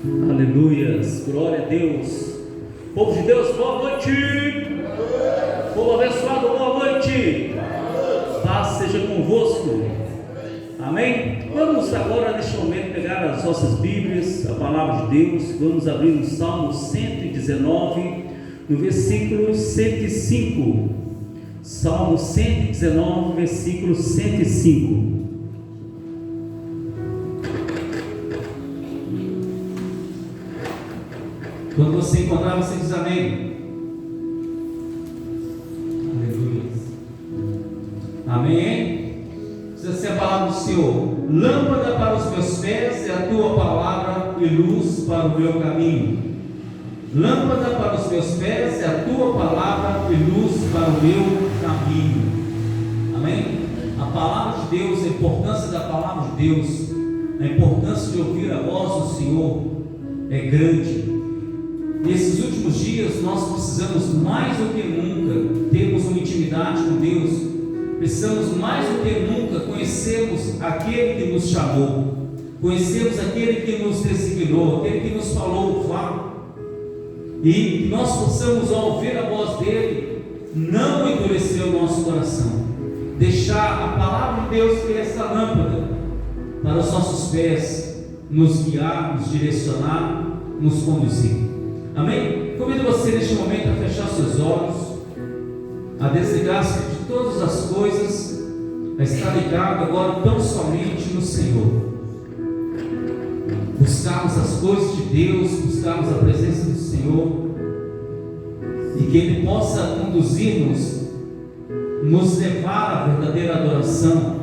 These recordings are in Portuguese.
Aleluias, glória a Deus. Povo de Deus, boa noite. Povo abençoado, boa noite. Paz seja convosco. Amém? Vamos agora neste momento pegar as nossas Bíblias, a palavra de Deus. Vamos abrir no Salmo 119, no versículo 105. Salmo 119, versículo 105. Quando você encontrar, você diz amém. Aleluia. Amém. Diz assim a palavra do Senhor: lâmpada para os meus pés é a tua palavra e luz para o meu caminho. Lâmpada para os meus pés é a tua palavra e luz para o meu caminho. Amém? A palavra de Deus, a importância da palavra de Deus, a importância de ouvir a voz do Senhor é grande. Nesses últimos dias nós precisamos mais do que nunca termos uma intimidade com Deus. Precisamos mais do que nunca conhecermos aquele que nos chamou, conhecermos aquele que nos designou, aquele que nos falou o fato, e que nós possamos, ao ouvir a voz dele, não endurecer o nosso coração, deixar a palavra de Deus, que é essa lâmpada para os nossos pés, nos guiar, nos direcionar, nos conduzir. Amém? Convido você neste momento a fechar seus olhos, a desligar-se de todas as coisas, a estar ligado agora tão somente no Senhor. Buscarmos as coisas de Deus, buscarmos a presença do Senhor, e que Ele possa conduzir-nos, nos levar à verdadeira adoração,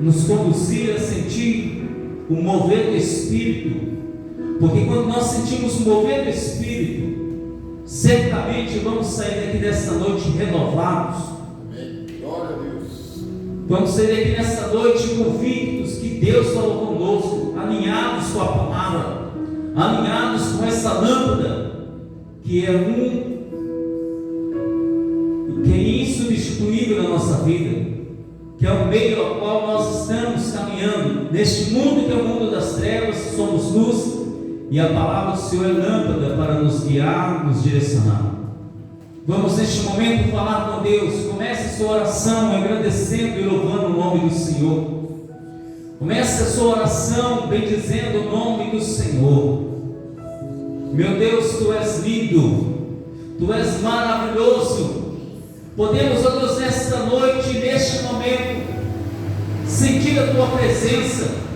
nos conduzir a sentir o mover do Espírito. Porque quando nós sentimos o mover do Espírito, certamente vamos sair daqui dessa noite renovados. Amém. Glória a Deus. Vamos sair daqui nessa noite convictos que Deus falou conosco, alinhados com a palavra, alinhados com essa lâmpada que é insubstituível na nossa vida, que é o meio ao qual nós estamos caminhando neste mundo que é o mundo das trevas. Somos luz. E a palavra do Senhor é lâmpada para nos guiar, nos direcionar. Vamos neste momento falar com Deus. Comece a sua oração agradecendo e louvando o nome do Senhor. Comece a sua oração bendizendo o nome do Senhor. Meu Deus, Tu és lindo, Tu és maravilhoso. Podemos, ó Deus, nesta noite, neste momento, sentir a Tua presença.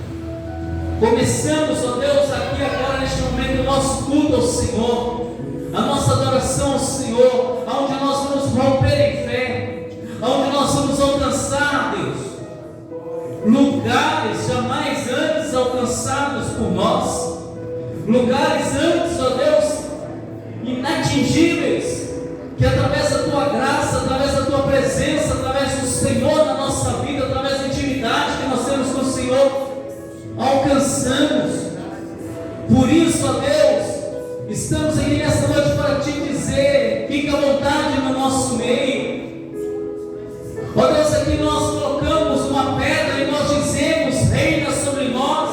Começamos, ó Deus, aqui agora neste momento o nosso culto ao Senhor, a nossa adoração ao Senhor, aonde nós vamos romper em fé, aonde nós vamos alcançar, Deus, lugares jamais antes alcançados por nós, lugares antes, ó Deus, inatingíveis, que através da Tua graça, através da Tua presença, através do Senhor na nossa vida, através da intimidade que nós temos com o Senhor, alcançamos. Por isso, ó Deus, estamos aqui nesta noite para Te dizer: fica à vontade no nosso meio. Ó Deus, aqui nós colocamos uma pedra e nós dizemos: reina sobre nós.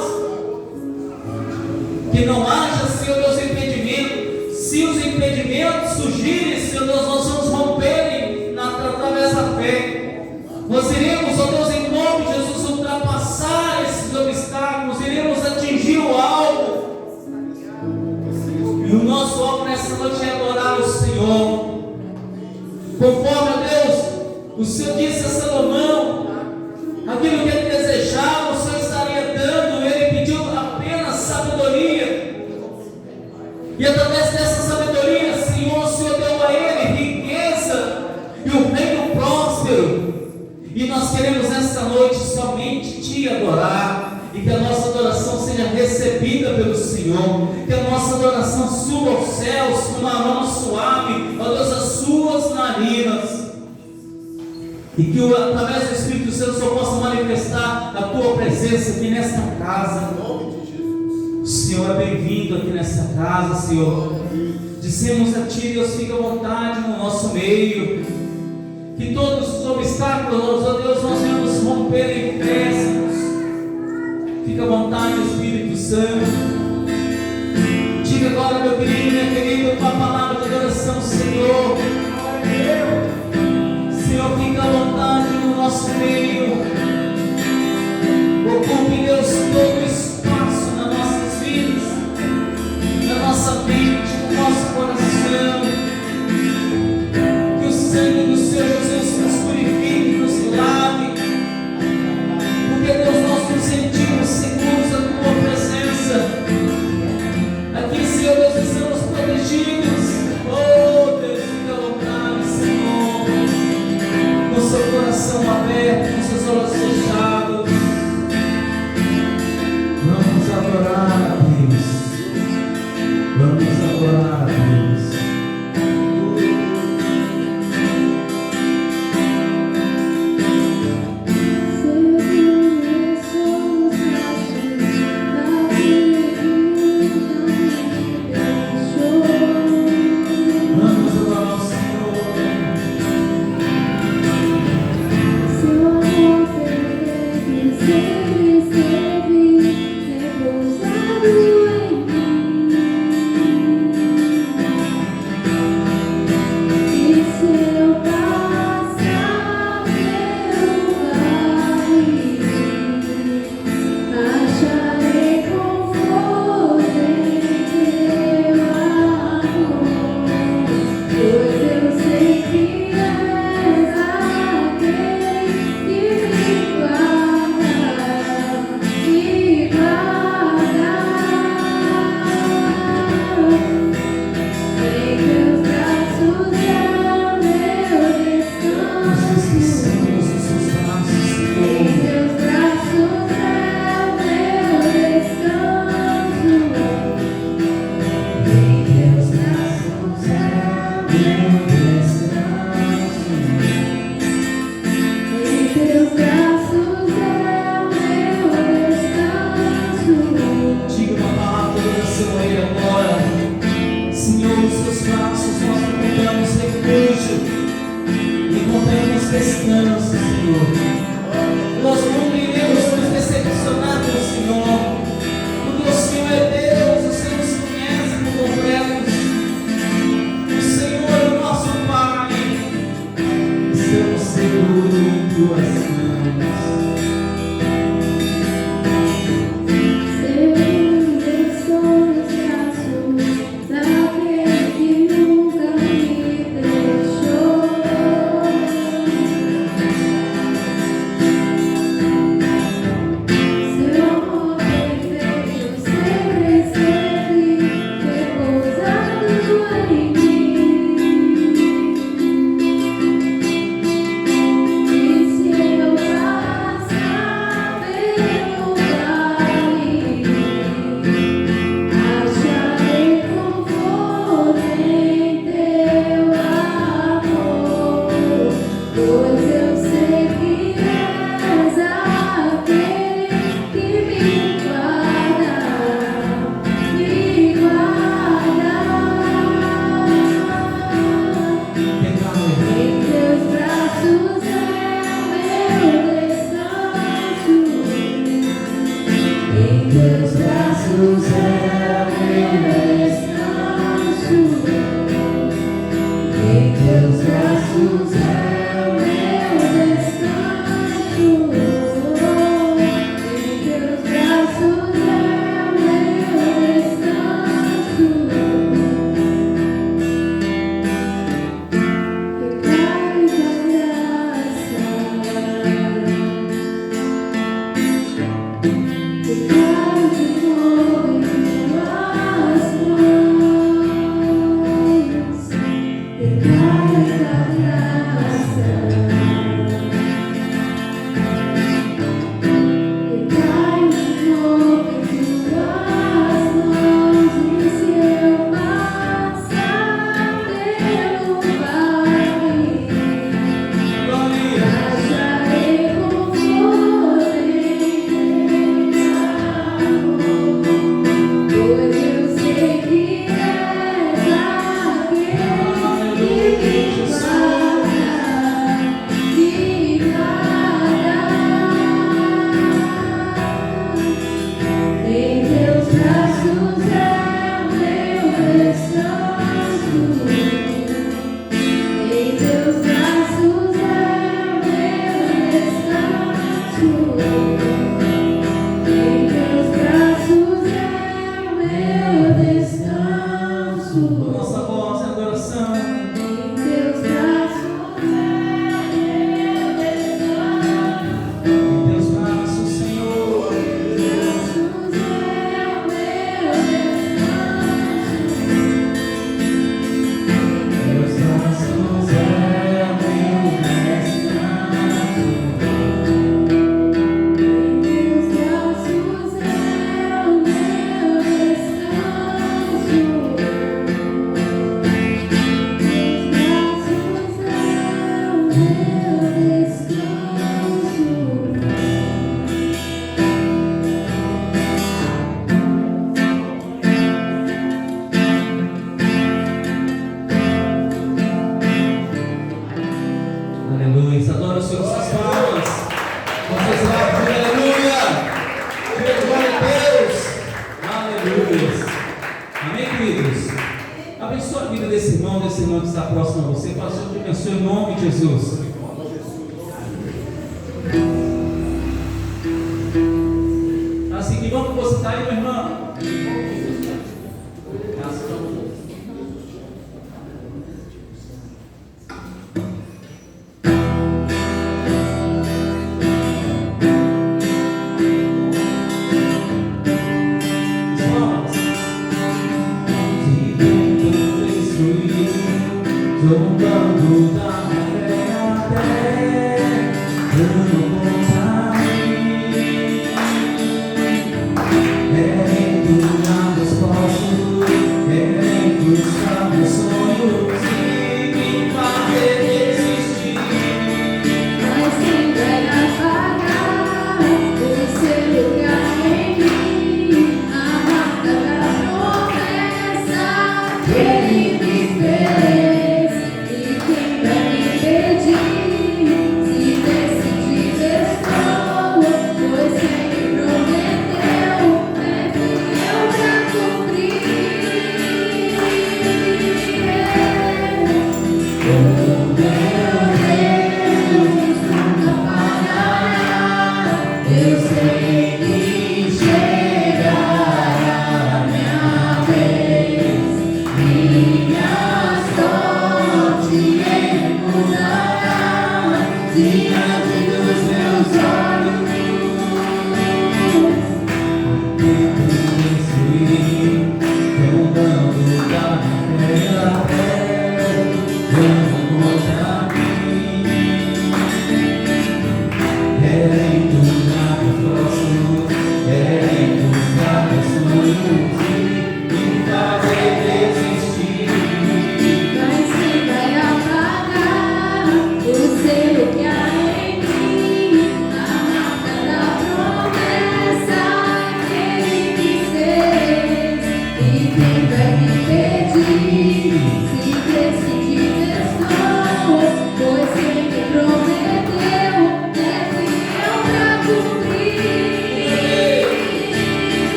Que não haja, Senhor Deus, impedimento. Se os impedimentos surgirem, Senhor Deus, nós vamos romper através da fé. Nós iremos, ó Deus, em nome de Jesus, ultrapassar esses obstáculos, iremos atingir o alvo. E o nosso alvo nessa noite é adorar o Senhor. Conforme, ó Deus, o Senhor disse a Salomão, aquilo que ele desejava, o Senhor estaria dando. Ele pediu apenas sabedoria. E através dessa sabedoria, Senhor, o Senhor deu a ele riqueza e o reino próspero. E nós queremos nesta noite somente Te adorar, e que a nossa adoração seja recebida pelo Senhor, que a nossa adoração suba aos céus com uma aroma suave, ó Deus, as Suas narinas, e que através do Espírito Santo o Senhor possa manifestar a Tua presença aqui nesta casa. O Senhor é bem-vindo aqui nesta casa, Senhor. Dissemos a Ti, Deus, fica à vontade no nosso meio. Que todos os obstáculos, ó Deus, nós venhamos romper em fé. Fica à vontade, Espírito Santo. agora, meu querido, minha querida, com a palavra de adoração, Senhor. Senhor, fica à vontade no nosso meio. Ocupe, Deus, todo o espaço nas nossas vidas, na nossa mente, no nosso coração. Que o sangue do Senhor Jesus nos purifique, nos lave. Porque, Deus, nós nos sentimos seguros na Tua presença. Aqui, Senhor, Deus, estamos protegidos. Oh, Deus, fica à Nossa voz é adoração. Em teus braços, Senhor. Teus braços é o meu Aleluia. Adora o Senhor com suas palmas. Vocês lá, aleluia. Diga glória a Deus. Aleluia. Amém, queridos? Abençoa a vida desse irmão que está próximo a você. Pastor, te abençoe em nome de Jesus. Assim, que bom que você está aí, meu irmão. Graças a Deus. Zombando da fé até não contar-me. É entunar meus passos, é impulsar meus sonhos e me fazer desistir. Mas sempre era pagar o seu lugar em mim, a marca da promessa que ele me fez. Me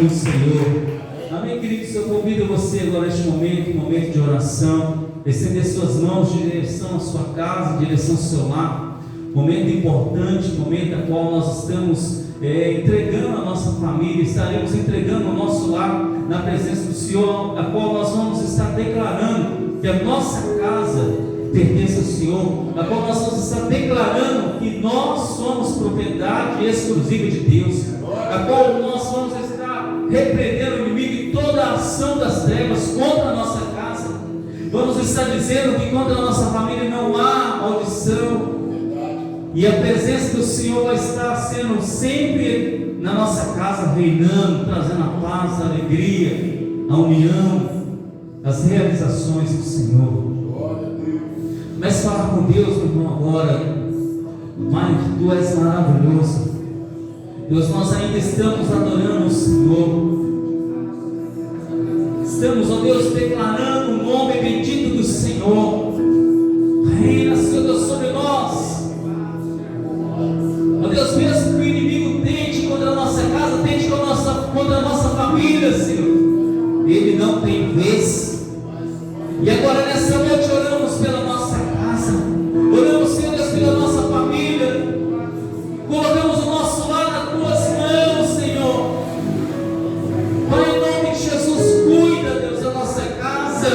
do Senhor. Amém, queridos? Eu convido você agora neste momento, um momento de oração, estender suas mãos em direção à sua casa, em direção ao seu lar. Momento importante, momento a qual nós estamos entregando a nossa família, estaremos entregando o nosso lar na presença do Senhor, a qual nós vamos estar declarando que a nossa casa pertence ao Senhor, a qual nós vamos estar declarando que nós somos propriedade exclusiva de Deus, a qual nós vamos estar repreendendo o inimigo e toda a ação das trevas contra a nossa casa. Vamos estar dizendo que contra a nossa família não há maldição, e a presença do Senhor vai estar sendo sempre na nossa casa, reinando, trazendo a paz, a alegria, a união, as realizações do Senhor. Comece a falar com Deus, meu irmão, agora. Pai, Tu és maravilhoso. Deus, nós ainda estamos adorando o Senhor. Estamos, ó Deus, declarando o nome bendito do Senhor. Reina, Senhor Deus, sobre nós. Ó Deus, mesmo que o inimigo tente contra a nossa casa, tente contra a nossa família, Senhor, ele não tem vez. E agora nessa noite oramos pela nossa casa, oramos, Senhor Deus, pela nossa família, colocamos o nosso lar nas Tuas mãos, Senhor. Pai, em nome de Jesus, cuida, Deus, da nossa casa,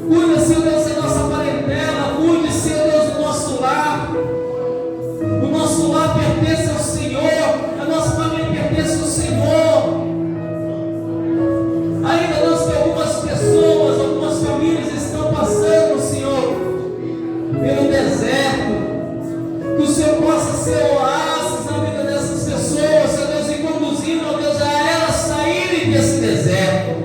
cuida, Senhor Deus, da nossa parentela, cuide, Senhor Deus, do nosso lar. O nosso lar pertence ao Senhor, a nossa família pertence ao Senhor. Ainda nós que algumas pessoas, algumas famílias estão passando, Senhor, pelo deserto, que o Senhor possa ser oásis na vida dessas pessoas, Senhor Deus, e conduzindo, ó Deus, a elas saírem desse deserto.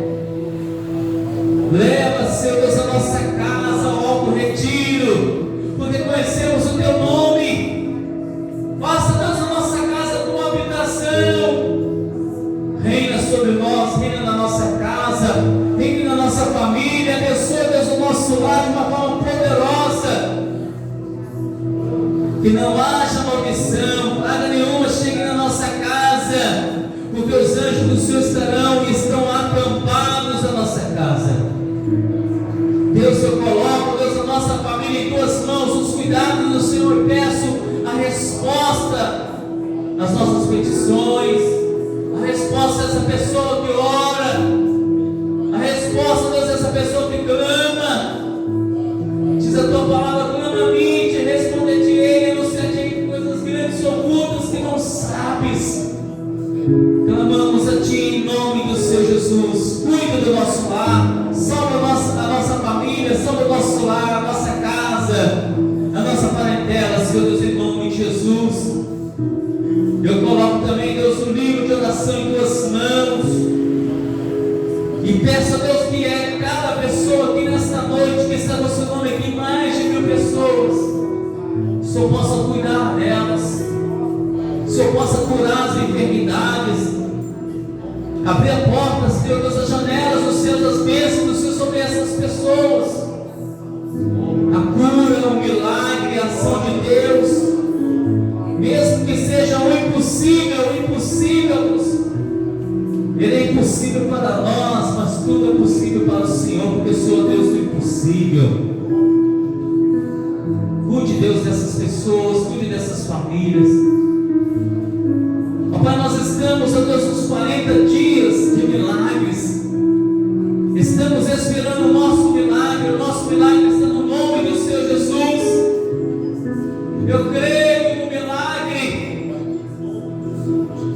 Leva, Senhor Deus, a nossa casa ao alto retiro, porque conhecemos o Teu nome. Faça, Deus, a nossa casa tua habitação. Reina sobre nós, reina na nossa casa, reina na nossa família. Abençoa, Deus, o nosso lar de uma forma poderosa. Que não haja maldição, praga nenhuma chegue na nossa casa, porque os anjos do Senhor estarão e estão acampados na nossa casa. Deus, eu coloco, Deus, a nossa família em Tuas mãos, os cuidados do Senhor, peço a resposta às nossas petições, a resposta dessa pessoa que ora, a resposta, Deus, dessa pessoa que clama. Diz a Tua palavra: clama a mim, te responder-te-ei, anunciar-te coisas grandes e ocultas que não sabes. Clamamos a Ti em nome do Senhor Jesus. Cuida do nosso lar, salva a nossa família, salva o nosso lar, a nossa casa, a nossa parentela, Senhor Deus, em nome de Jesus. Eu coloco também, Deus, o livro de oração em Tuas mãos e peço a Deus que cada pessoa aqui nesta noite, que está com o seu nome aqui, mais de 1000 pessoas, o Senhor possa cuidar delas, o Senhor possa curar as enfermidades, abrir a porta, Senhor Deus, as janelas dos céus, as bênçãos do Senhor sobre essas pessoas. A cura, o milagre, a ação de Deus, mesmo que seja o impossível, Ele é impossível para nós, mas tudo é possível para o Senhor, porque o Senhor é Deus do impossível. Cuide, Deus, dessas pessoas, cuide dessas famílias. Ó Pai, nós estamos, ó Deus, nos 40 dias de milagres, estamos esperando o nosso milagre está no nome do Senhor Jesus. Eu creio no milagre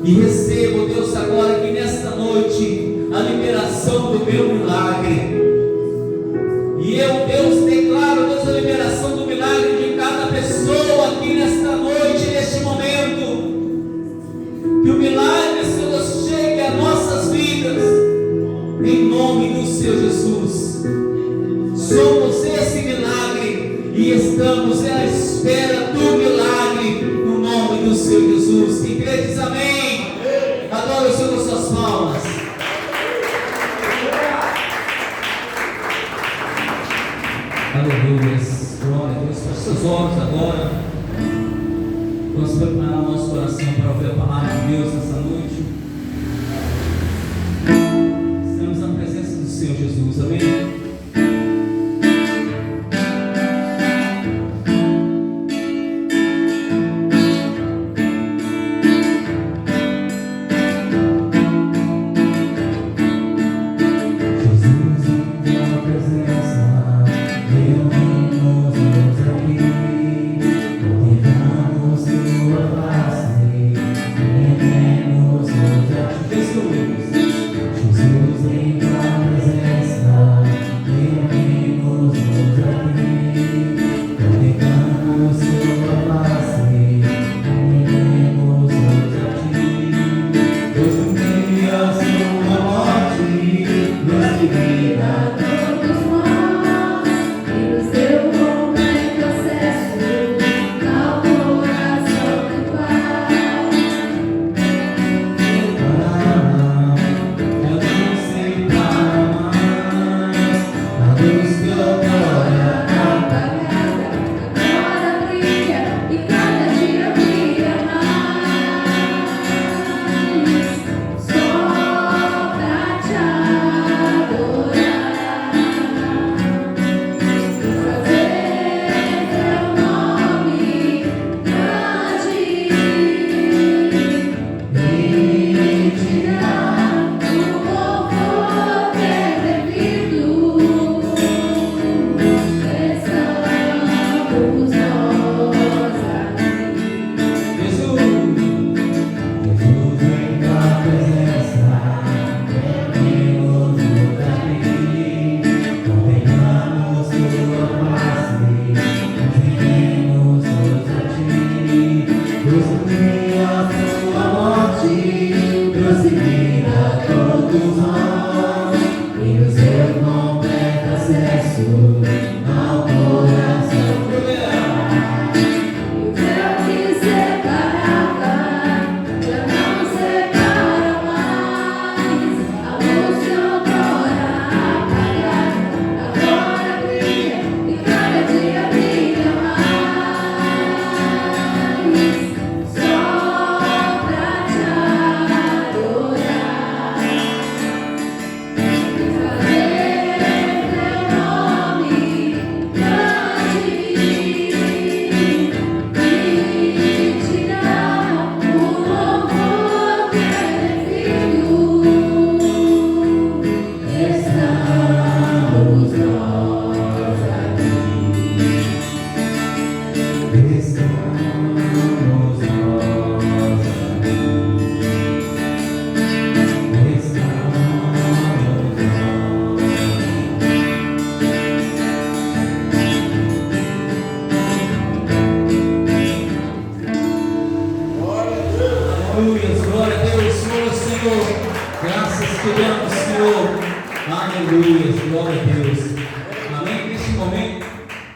e recebo, Deus, agora aqui nesta noite a liberação do meu milagre. E eu, Deus, declaro, Deus, a liberação do milagre de cada pessoa aqui nesta noite, neste momento. Que o milagre, Senhor Deus, chegue a nossas vidas em nome do Senhor Jesus. Somos esse milagre e estamos à espera do milagre no nome do Senhor Jesus. Quem crê diz amém. Adora o Senhor com suas palmas. Aleluia. Glória a Deus. Feche seus olhos agora. Vamos preparar nosso coração para ouvir a palavra de Deus nessa noite. Senhor Jesus, amém?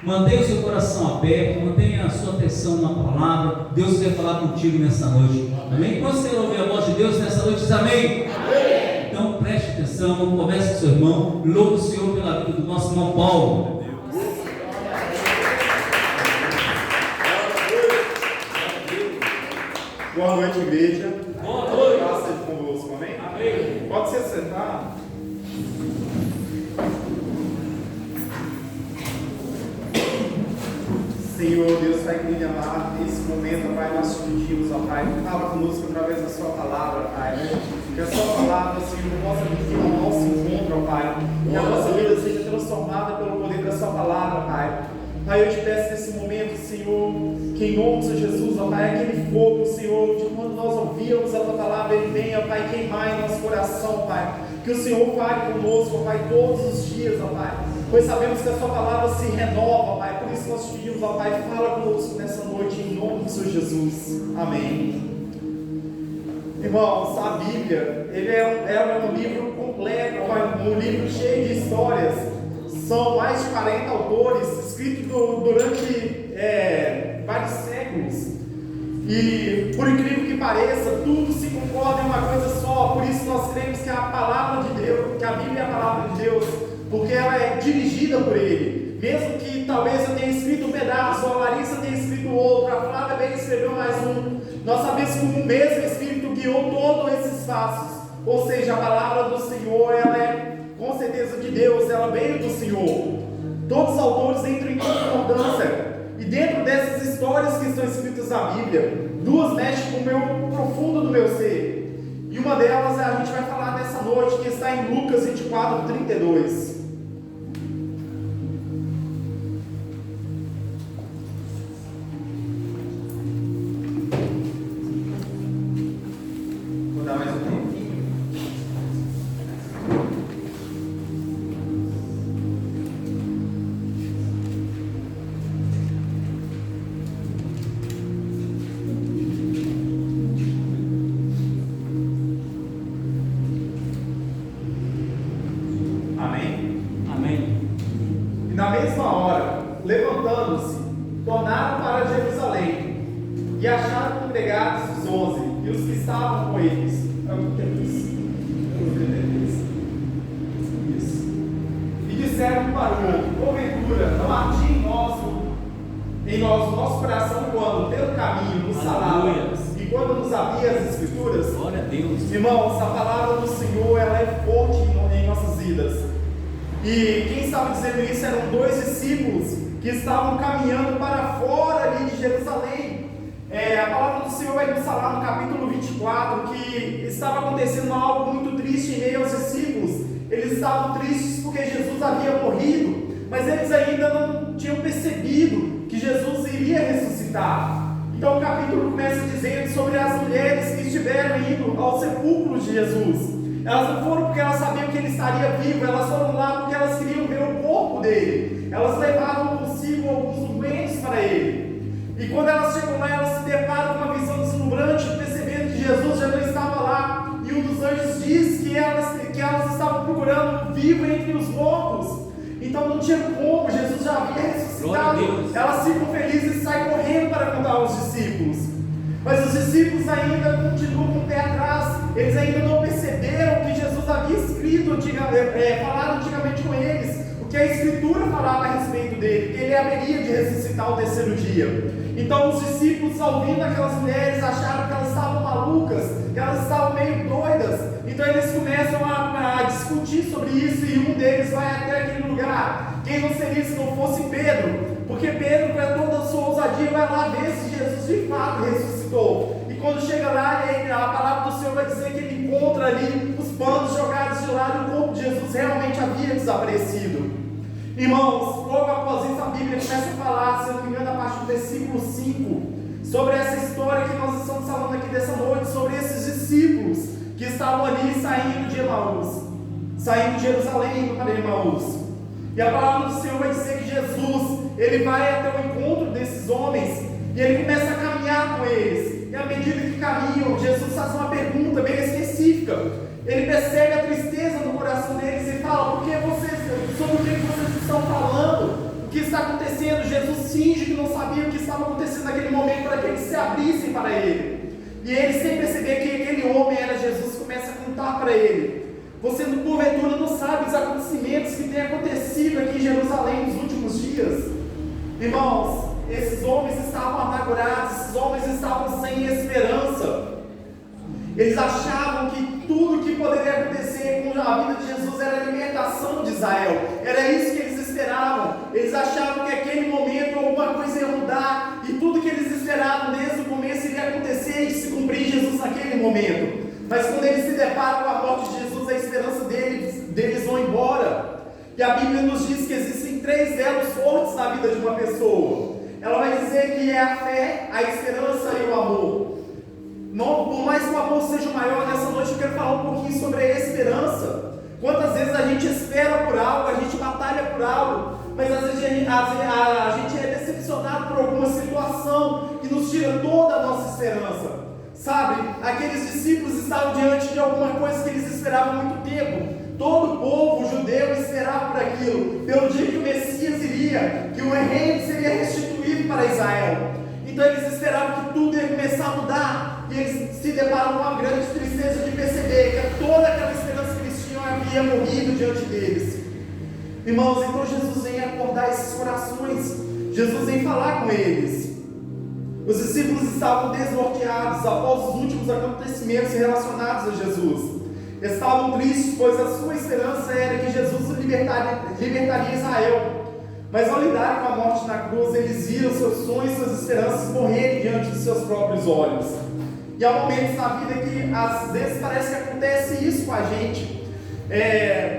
Mantenha o seu coração aberto, mantenha a sua atenção na palavra. Deus quer falar contigo nessa noite. Amém? Quando você ouvir a voz de Deus nessa noite, diz amém. Amém. Então preste atenção, converse com seu irmão, louve o Senhor pela vida do nosso irmão Paulo. Boa noite, igreja. Boa noite. Graça seja convosco, amém? Amém. Pode se sentar. Senhor, Deus, Pai querido e amado, nesse momento, Pai, nós te pedimos, ó Pai, fala conosco através da sua palavra, Pai. Que a sua palavra, Senhor, possa vir ao nosso encontro, ó Pai. Que a nossa vida seja transformada pelo poder da sua palavra, Pai. Pai, eu te peço nesse momento, Senhor, que em nome de Jesus, ó Pai, aquele fogo, Senhor, de quando nós ouvíamos a tua palavra, ele venha, Pai, queimar em nosso coração, Pai. Que o Senhor fale conosco, ó Pai, todos os dias, ó Pai. Pois sabemos que a sua palavra se renova, Pai. Por isso nós te pedimos, ó Pai, fala conosco nessa noite, em nome de Senhor Jesus. Amém. Irmãos, a Bíblia, ele é um livro completo, um livro cheio de histórias. São mais de 40 autores, escritos durante vários séculos. E, por incrível que pareça, tudo se concorda em uma coisa só. Por isso nós cremos que a palavra de Deus, que a Bíblia é a palavra de Deus, porque ela é dirigida por Ele. Mesmo que talvez eu tenha escrito um pedaço, a Larissa tenha escrito outro, a Flávia bem escreveu mais um, nós sabemos que o mesmo Espírito guiou todos esses passos. Ou seja, a palavra do Senhor, ela é com certeza de Deus, ela veio do Senhor. Todos os autores entram em concordância. E dentro dessas histórias que estão escritas na Bíblia, duas mexem com o meu profundo do meu ser. E uma delas a gente vai falar nessa noite, que está em Lucas 24, 32. Vou dar mais um tempinho. Na mesma hora, levantando-se, tornaram para Jerusalém e acharam congregados os 11 e os que estavam com eles. Isso. E disseram para o outro: porventura, não ardia em nós o nosso coração quando, pelo caminho, nos falava e quando nos abria as Escrituras? Glória a Deus. Irmãos, a palavra do Senhor ela é forte em nossas vidas. E quem estava dizendo isso eram dois discípulos que estavam caminhando para fora ali de Jerusalém. A palavra do Senhor vai nos falar no capítulo 24 que estava acontecendo algo muito triste em meio aos discípulos. Eles estavam tristes porque Jesus havia morrido, mas eles ainda não tinham percebido que Jesus iria ressuscitar. Então o capítulo começa dizendo sobre as mulheres que estiveram indo ao sepulcro de Jesus. Elas não foram porque elas sabiam que ele estaria vivo, elas foram lá porque elas queriam ver o corpo dele. Elas levavam consigo alguns documentos para ele. E quando elas chegam lá, elas se deparam com uma visão deslumbrante, percebendo que Jesus já não estava lá. E um dos anjos diz que elas estavam procurando vivo entre os mortos. Então não tinha como, Jesus já havia ressuscitado. Elas ficam felizes e saem correndo para contar aos discípulos. Mas os discípulos ainda continuam com o pé atrás. Eles ainda não perceberam que Jesus havia escrito, falado antigamente com eles, o que a Escritura falava a respeito dele, que ele haveria de ressuscitar ao terceiro dia. Então os discípulos, ouvindo aquelas mulheres, acharam que elas estavam malucas, que elas estavam meio doidas. Então eles começam a discutir sobre isso e um deles vai até aquele lugar. Quem não seria se não fosse Pedro? Porque Pedro, com toda a sua ousadia, vai lá ver se Jesus de fato ressuscitou. E quando chega lá, a palavra do Senhor vai dizer que ele encontra ali os panos jogados de lado e o corpo de Jesus realmente havia desaparecido. Irmãos, logo após isso a Bíblia começa a falar, se eu não me engano, a partir do versículo 5, sobre essa história que nós estamos falando aqui dessa noite, sobre esses discípulos que estavam ali saindo de Emaús, saindo de Jerusalém indo para Emaús. E a palavra do Senhor vai dizer que Jesus, ele vai até o encontro desses homens e ele começa a caminhar com eles. E à medida que caminham, Jesus faz uma pergunta bem específica. Ele percebe a tristeza no coração deles e fala: sobre o que vocês estão falando? O que está acontecendo? Jesus finge que não sabia o que estava acontecendo naquele momento para que eles se abrissem para ele. E eles, sem perceber que aquele homem era Jesus, começa a contar para ele: você porventura não sabe os acontecimentos que têm acontecido aqui em Jerusalém nos últimos dias? Irmãos, esses homens estavam amargurados, esses homens estavam sem esperança. Eles achavam que tudo que poderia acontecer com a vida de Jesus era a libertação de Israel. Era isso que eles esperavam. Eles achavam que aquele momento alguma coisa ia mudar e tudo que eles esperavam desde o começo iria acontecer e se cumprir em Jesus naquele momento. Mas quando eles se deparam com a morte de Jesus, a esperança deles vão embora. E a Bíblia nos diz que existem 3 elos fortes na vida de uma pessoa. Ela vai dizer que é a fé, a esperança e o amor. Por mais que o amor seja maior, nessa noite eu quero falar um pouquinho sobre a esperança. Quantas vezes a gente espera por algo, a gente batalha por algo, mas às vezes a gente é decepcionado por alguma situação que nos tira toda a nossa esperança. Sabe, aqueles discípulos estavam diante de alguma coisa que eles esperavam há muito tempo. Todo o povo judeu esperava por aquilo, pelo dia que o Messias iria, que o reino seria restituído para Israel. Então eles esperavam que tudo ia começar a mudar, e eles se deparam com uma grande tristeza de perceber que toda aquela esperança que eles tinham havia morrido diante deles. Irmãos, então Jesus vem acordar esses corações, Jesus vem falar com eles. Os discípulos estavam desnorteados após os últimos acontecimentos relacionados a Jesus. estavam tristes, pois a sua esperança era que Jesus libertaria Israel. Mas ao lidar com a morte na cruz, eles viram seus sonhos, suas esperanças morrerem diante dos seus próprios olhos. E há momentos na vida que às vezes parece que acontece isso com a gente.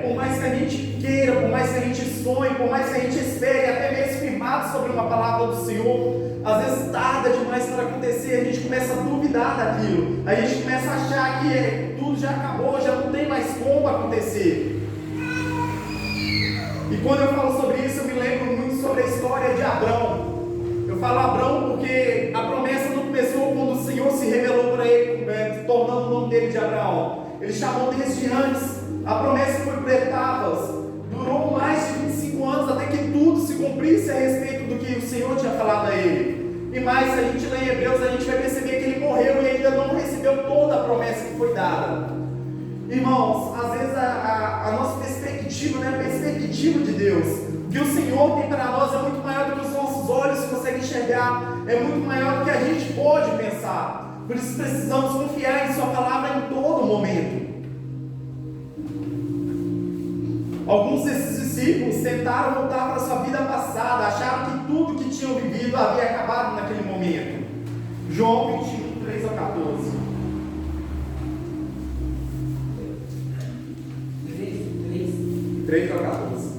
Por mais que a gente queira, por mais que a gente sonhe, por mais que a gente espere, até mesmo firmado sobre uma palavra do Senhor, às vezes tarda demais para acontecer, a gente começa a duvidar daquilo, a gente começa a achar que tudo já acabou, já não tem mais como acontecer. E quando eu falo sobre isso, eu me lembro muito sobre a história de Abrão. Eu falo Abrão porque a promessa não começou quando o Senhor se revelou para ele, tornando o nome dele de Abraão. Ele chamou desde antes. A promessa foi por etapas. Durou mais de 25 anos até que tudo se cumprisse a respeito do que o Senhor tinha falado a ele. E mais, se a gente lê em Hebreus, a gente vai perceber que ele morreu e ainda não recebeu toda a promessa que foi dada. Irmãos, às vezes a nossa perspectiva, né, a perspectiva de Deus, o que o Senhor tem para nós é muito maior do que os nossos olhos conseguem enxergar, é muito maior do que a gente pode pensar. Por isso precisamos confiar em Sua palavra em todo momento. Alguns desses discípulos tentaram voltar para a sua vida passada, acharam que tudo que tinham vivido havia acabado naquele momento. João 21, 3 ao 14. 3 ao 14.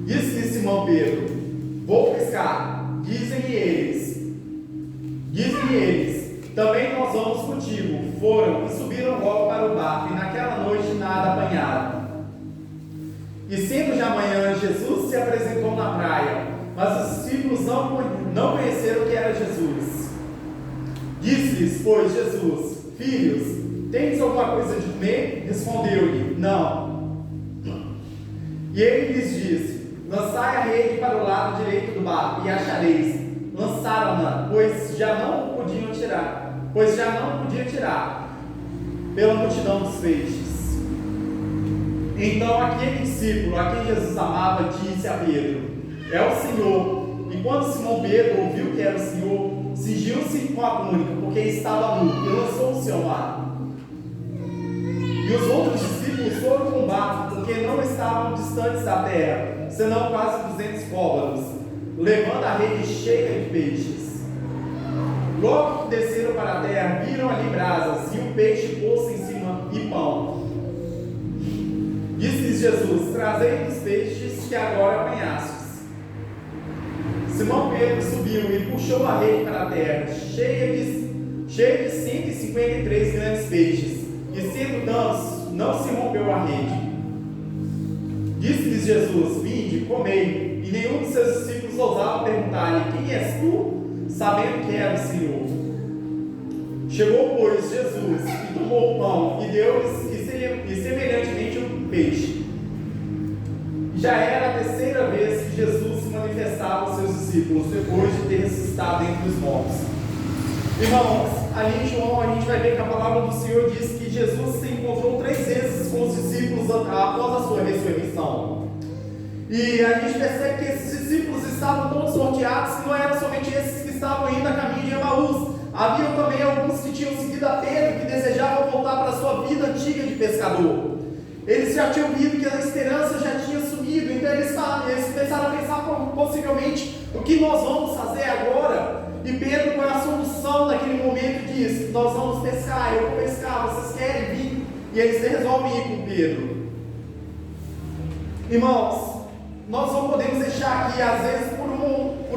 Disse-lhe Simão Pedro: vou pescar. Dizem-lhe eles: também nós vamos contigo. Foram e subiram logo para o barco, e naquela noite nada apanharam. E sendo já manhã, Jesus se apresentou na praia, mas os discípulos não conheceram que era Jesus. Disse-lhes, pois, Jesus: filhos, tendes alguma coisa de comer? Respondeu-lhe: não. E ele lhes disse: lançai a rede para o lado direito do barco, e achareis. Lançaram-na, pois já não podiam tirar, pela multidão dos peixes. Então aquele discípulo a quem Jesus amava disse a Pedro: é o Senhor. E quando Simão Pedro ouviu que era o Senhor, cingiu-se com a túnica, porque estava nu, e lançou-se ao mar. E os outros discípulos foram com o barco, porque não estavam distantes da terra, senão quase 200 côvados, levando a rede cheia de peixes. Logo que desceram para a terra, viram ali brasas, e um peixe posto em cima, e pão. Disse-lhes Jesus: trazei os peixes que agora apanhastes. Simão Pedro subiu e puxou a rede para a terra, cheia de 153 grandes peixes, e sendo tantos, não se rompeu a rede. Disse-lhes Jesus: vinde, comei. E nenhum de seus discípulos ousava perguntar-lhe: quem és tu? Sabendo que era o Senhor. Chegou, pois, Jesus, e tomou o pão, e deu-lhes, e semelhantemente o peixe. Já era a terceira vez que Jesus se manifestava aos seus discípulos, depois de ter ressuscitado entre os mortos. Irmãos, ali em João a gente vai ver que a palavra do Senhor diz que Jesus se encontrou 3 vezes com os discípulos após a sua ressurreição. E a gente percebe que esses discípulos estavam todos sorteados, que não eram somente esses que estavam indo a caminho de Emaús. Havia também alguns que tinham seguido a Pedro, que desejavam voltar para a sua vida antiga de pescador. Eles já tinham visto que a esperança já tinha sumido, então eles começaram a pensar possivelmente o que nós vamos fazer agora. E Pedro, com a solução naquele momento, diz: nós vamos pescar, eu vou pescar, vocês querem vir? E eles resolvem ir com Pedro. Irmãos, nós não podemos deixar que, às vezes, por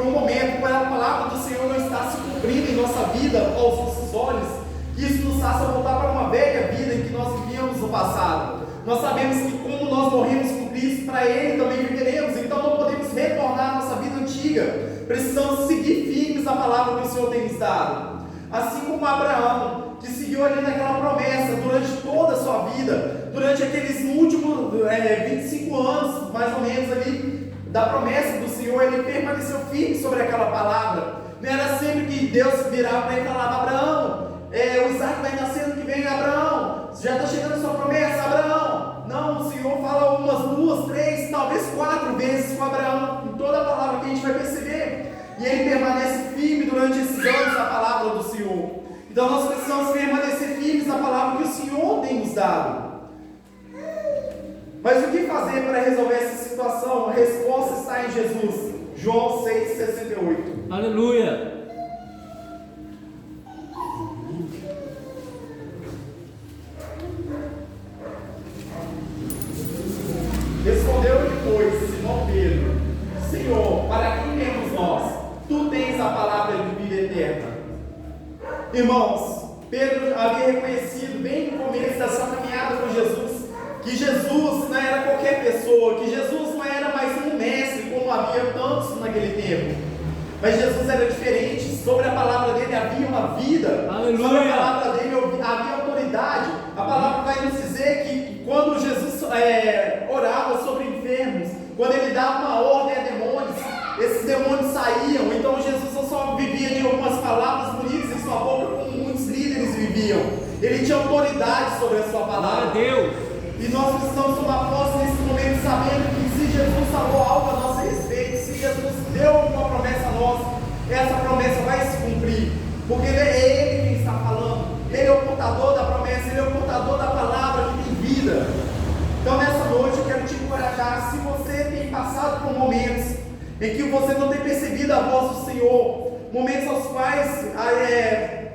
um momento, quando a palavra do Senhor não está se cumprindo em nossa vida, aos nossos olhos, que isso nos faça voltar para uma velha vida em que nós vivíamos no passado. Nós sabemos que, como nós morremos com Cristo, para Ele também viveremos, então não podemos retornar à nossa vida antiga. Precisamos seguir firmes na palavra que o Senhor tem nos dado. Assim como Abraão, que seguiu ali naquela promessa durante toda a sua vida, durante aqueles últimos 25 anos, mais ou menos ali, da promessa do Senhor, ele permaneceu firme sobre aquela palavra. Não era sempre que Deus virava para ele e falava: Abraão, o Isaac vai nascer ano que vem. Abraão, já está chegando a sua promessa, Abraão. Não, o Senhor fala umas 2, 3, talvez 4 vezes com Abraão, em toda a palavra que a gente vai perceber. E ele permanece firme durante esses anos na palavra Então nós precisamos permanecer firmes na palavra que o Senhor tem nos dado. Mas o que fazer para resolver essa situação? A resposta está em Jesus. João 6,68. Aleluia. Respondeu depois Simão Pedro: Senhor, para quem iremos nós? Tu tens a palavra de vida eterna. Irmãos, Pedro havia reconhecido bem no começo da sua caminhada com Jesus que Jesus não era qualquer pessoa, que Jesus não era mais um mestre como havia tantos naquele tempo, mas Jesus era diferente. Sobre a palavra dele havia uma vida. Aleluia. Sobre a palavra dele havia autoridade. A palavra vai nos dizer que quando Jesus orava sobre enfermos, quando ele dava uma ordem a demônios, esses demônios saíam. Então Jesus não só vivia de algumas palavras bonitas em sua boca, como muitos líderes viviam. Ele tinha autoridade sobre a sua palavra. Deus. E nós precisamos tomar posse nesse momento, sabendo que se Jesus falou algo a nosso respeito, se Jesus deu uma promessa a nós, essa promessa vai se cumprir, porque é Ele quem está falando. Ele é o portador da promessa, Ele é o portador da palavra que tem vida. Então nessa noite eu quero te encorajar. Se você tem passado por momentos em que você não tem percebido a voz do Senhor, momentos aos quais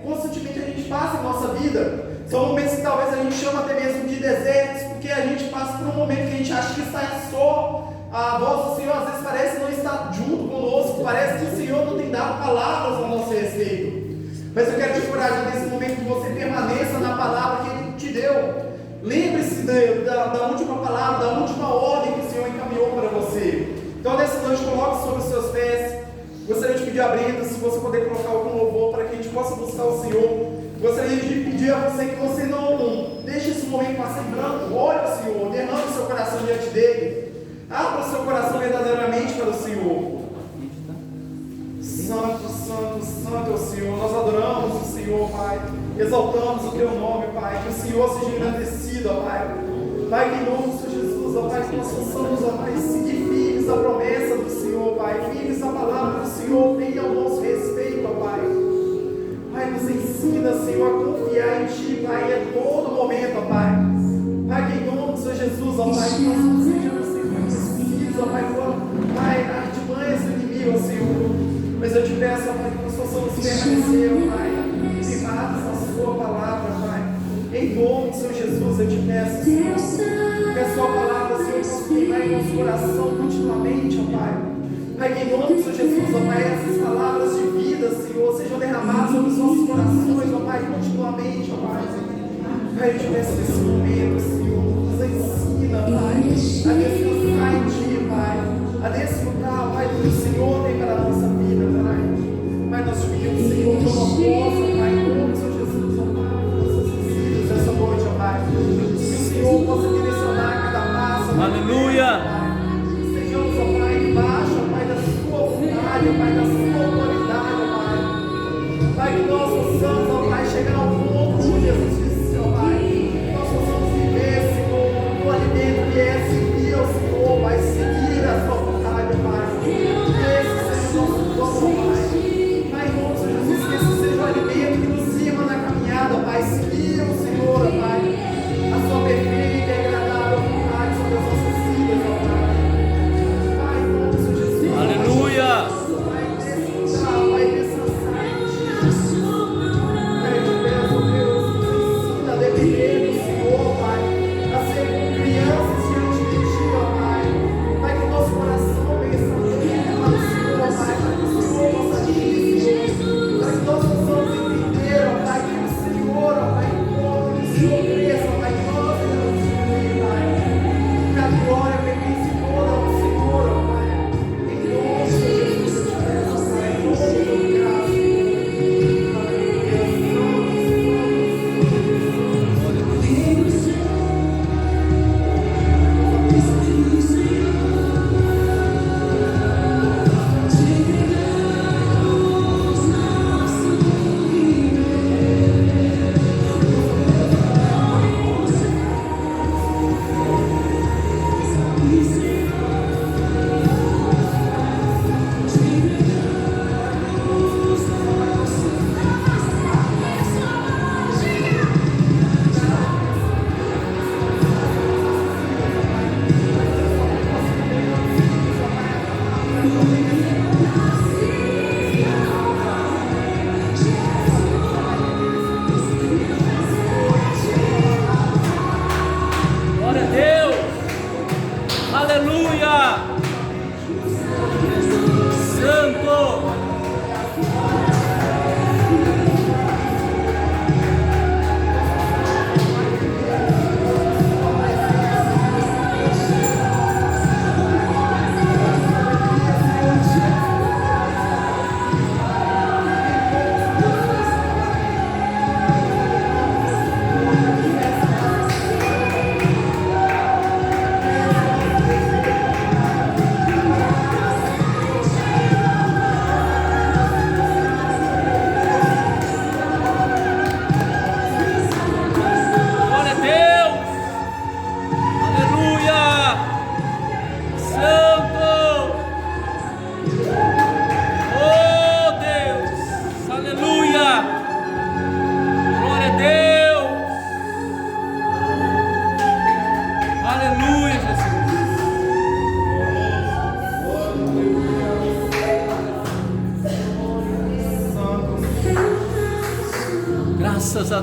constantemente a gente passa em nossa vida, são momentos que talvez a gente chama até mesmo de desertos, porque a gente passa por um momento que a gente acha que está só. A voz do Senhor às vezes parece não estar junto conosco, parece que o Senhor não tem dado palavras ao nosso respeito. Mas eu quero te encorajar nesse momento que você permaneça na palavra que Ele te deu. Lembre-se da última palavra, da última ordem que o Senhor encaminhou para você. Então nessa noite coloque sobre os seus pés. Gostaria de pedir a Brenda, se você puder colocar algum louvor para que a gente possa buscar o Senhor. Gostaria de pedir a você que você não deixe esse momento passar em branco. Ore ao Senhor, derrame o seu coração diante dele. Abra o seu coração verdadeiramente para o Senhor. Santo, santo, santo é o Senhor. Nós adoramos o Senhor, Pai. Exaltamos o Teu nome, Pai. Que o Senhor seja engrandecido, ó Pai. Pai, que em nome do Senhor Jesus, ó Pai, que nós possamos, ó Pai, seguir firmes a promessa do Senhor, Pai. Firmes a palavra do Senhor tem ao nosso respeito, ó Pai. Pai, nos ensina, Senhor, a confiar em Ti, Pai, a todo momento, ó Pai. Pai, que em nome do Senhor Jesus, ó Pai, que nós não sejamos reconhecidos, ó Pai, Pai, artimanhas do inimigo, ó Senhor. Mas eu te peço, ó Pai, que nós possamos permanecer, ó Pai, firmados na Sua palavra, Pai. Em nome do Senhor Jesus, eu te peço, Senhor, que a Sua palavra, Senhor, possa queimar em nosso coração continuamente, ó Pai. Pai, que em nome do Senhor Jesus, ó Pai, essas palavras de vida, Senhor, sejam derramadas sobre os nossos corações, ó Pai, continuamente, ó Pai. Pai, eu te peço nesse momento, Senhor, nos ensina, Pai, a descansar em Ti, Pai, a desfrutar, Pai, do que o Senhor tem para a nossa vida, Pai. Pai, nós te pedimos, Senhor, toma força, Pai, em nome do Senhor Jesus, ó Pai, nossas vidas essa noite, ó Pai. Que o Senhor possa direcionar cada passo, Pai. Aleluia. Sejamos, ó Pai, embaixo, ó Pai, da Sua vontade, ó Pai, da Sua autoridade, ó Pai. Pai, que nós possamos, ó Pai, chegar ao ponto, como Jesus disse, ó Pai, que nós possamos viver, Senhor, o alimento que é seguir ao Senhor, Pai, seguir a Sua vontade, ó Pai. Que esse seja o nosso dom, ó Pai. Pai, em nome de Jesus, que esse seja o alimento que nos sirva na caminhada, ó Pai, seguir o Senhor, ó Pai, a Sua perfeita e agradável vontade sobre as nossas vidas, ó Pai. Pai, em nome de Jesus. Aleluia. Pai, descansar, Pai, descansar em Ti, Jesus. Pai, eu te peço, Deus, nos ensina a depender do Senhor, Pai, a ser como crianças diante de Ti, ó Pai. Pai, que o nosso coração venha estar para o Senhor, Pai, para que o Senhor possa agir, Senhor. Para que nós possamos entender, ó Pai, que o Senhor, ó Pai, encontre, que o Senhor cresça, ó Pai, que nós devemos diminuir, Pai. Que a glória pertence toda ao Senhor, ó Pai. Em nome de Jesus, eu te peço, Pai, em nome do Teu graça.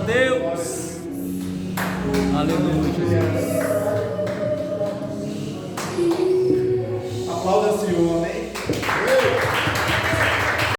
Deus. Aleluia, Jesus. Aplauda o Senhor, amém?